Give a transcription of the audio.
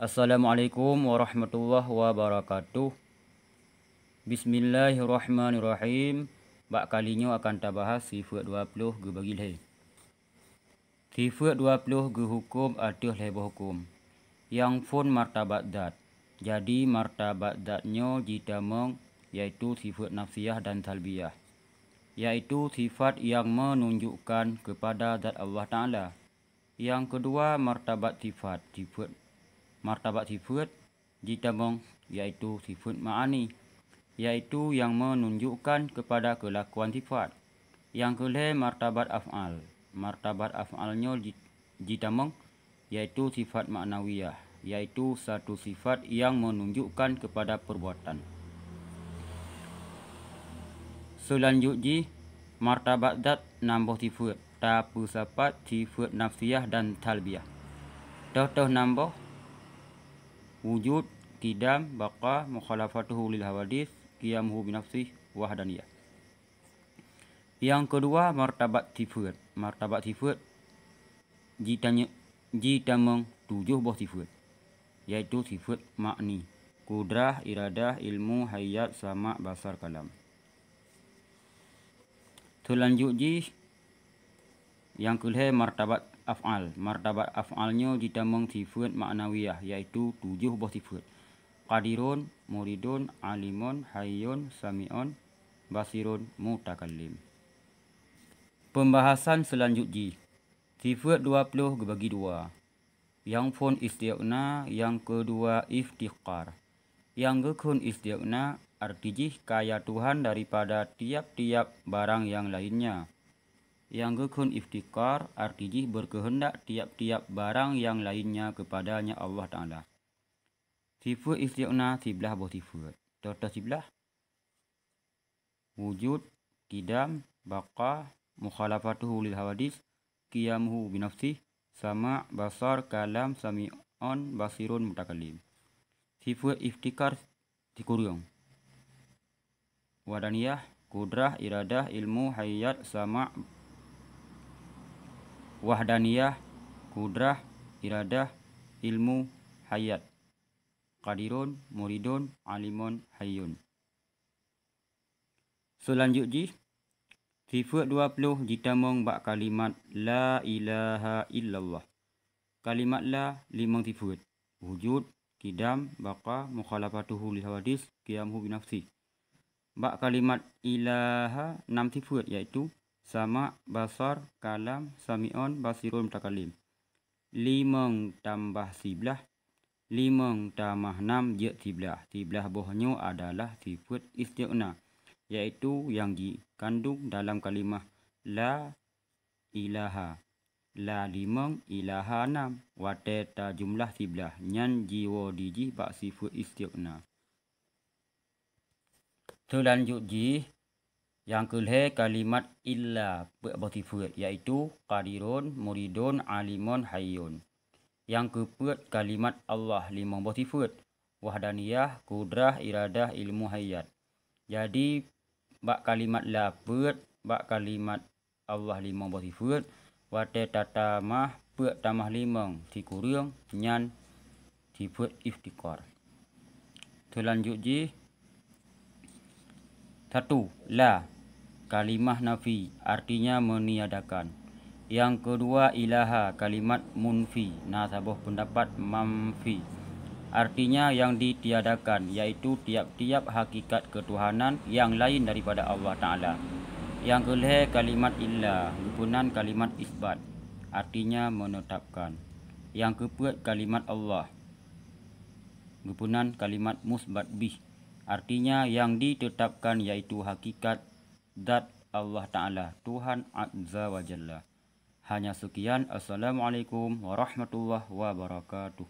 Assalamualaikum warahmatullahi wabarakatuh. Bismillahirrahmanirrahim. Bak kalinya akan kita bahas sifat 20 ge bagi leh. Sifat 20 ge hukum atuh leh hukum. Yang pun martabat dat. Jadi martabat datnya jitameng yaitu sifat nafsiyah dan salbiyah. Yaitu sifat yang menunjukkan kepada zat Allah Ta'ala. Yang kedua martabat sifat. Martabat sifat jitameng yaitu sifat ma'ani, yaitu yang menunjukkan kepada kelakuan sifat. Yang kelima martabat af'al. Martabat af'alnya jitameng yaitu sifat maknawiyah, yaitu satu sifat yang menunjukkan kepada perbuatan. Selanjutnya martabat zat nambah sifat, tapi sapat sifat nafsiyah dan talbiyah. Contoh nambah wujud, qidam, baqa, mukhalafatuhu lil hawadis, qiyamuhu binafsih, wahdaniyah. Yang kedua martabat sifat. Martabat sifat jitameng 7 buah sifat, yaitu sifat makni, kudrah, iradah, ilmu, hayat, sama, basar, kalam. Selanjutnya yang kelima martabat af'al. Martabat af'alnya jitameng sifat maknawiyah, yaitu 7 buah sifat. Qadirun, muridun, alimun, hayyun, sami'un, basirun, mutakallim. Pembahasan selanjutnya. Sifat 20 dibagi 2. Yang pun istighna, yang kedua iftiqar. Yang gekun istighna artinya kaya Tuhan daripada tiap-tiap barang yang lainnya. Yang gekun iftikar artinya berkehendak tiap-tiap barang yang lainnya kepadanya Allah Ta'ala. Sifat istighna sebelah buah sifat. Contoh sebelah wujud, qidam, baqa, mukhalafatuhu lil hawadis, qiyamuhu binafsih, sama, basar, kalam, sami'un, basirun, mutakallim. Sifat iftikar dikurung. Wadaniyah, kudrah, iradah, ilmu, hayat, sama, wahdaniyah, kudrah, iradah, ilmu, hayat. Qadirun, muridun, alimun, hayyun. Selanjutnya sifat 20 jitameng bak kalimat la ilaha illallah. Kalimat la 5 sifat. Wujud, qidam, baqa, mukhalafatuhu lil hawadis, qiyamuhu binafsih. Bak kalimat ilaha 6 sifat, yaitu sama, basar, kalam, sami'un, basirun, mutakallim. 5 tambah 11, 5 tambah 6 je 11. 11 buahnya adalah sifat istighna, yaitu yang dikandung dalam kalimah la ilaha. La 5, ilaha 6. Wateta jumlah 11. Nyan jiwa diji bak sifat istighna. Selanjutnya yang kelih kalimat illa buah sifat, yaitu qadirun, muridun, alimun, hayyun. Yang keempat kalimat Allah 5 buah sifat. Wahdaniyah, kudrah, iradah, ilmu, hayat. Jadi bak kalimat lapet, bak kalimat Allah 5 buah sifat. Wate tatamah pek tamah 5 dikurang nyan sifat iftikar. Selanjutnya 1. La kalimah nafi, artinya meniadakan. Yang kedua ilaha, kalimat munfi, nasabah pendapat mamfi, artinya yang ditiadakan, yaitu tiap-tiap hakikat ketuhanan yang lain daripada Allah Ta'ala. Yang kelih kalimat illa, guna kalimat isbat, artinya menetapkan. Yang keempat kalimat Allah, guna kalimat musbat bih, artinya yang ditetapkan, yaitu hakikat zat Allah Ta'ala, Tuhan Azza wa Jalla. Hanya sekian. Assalamualaikum warahmatullahi wabarakatuh.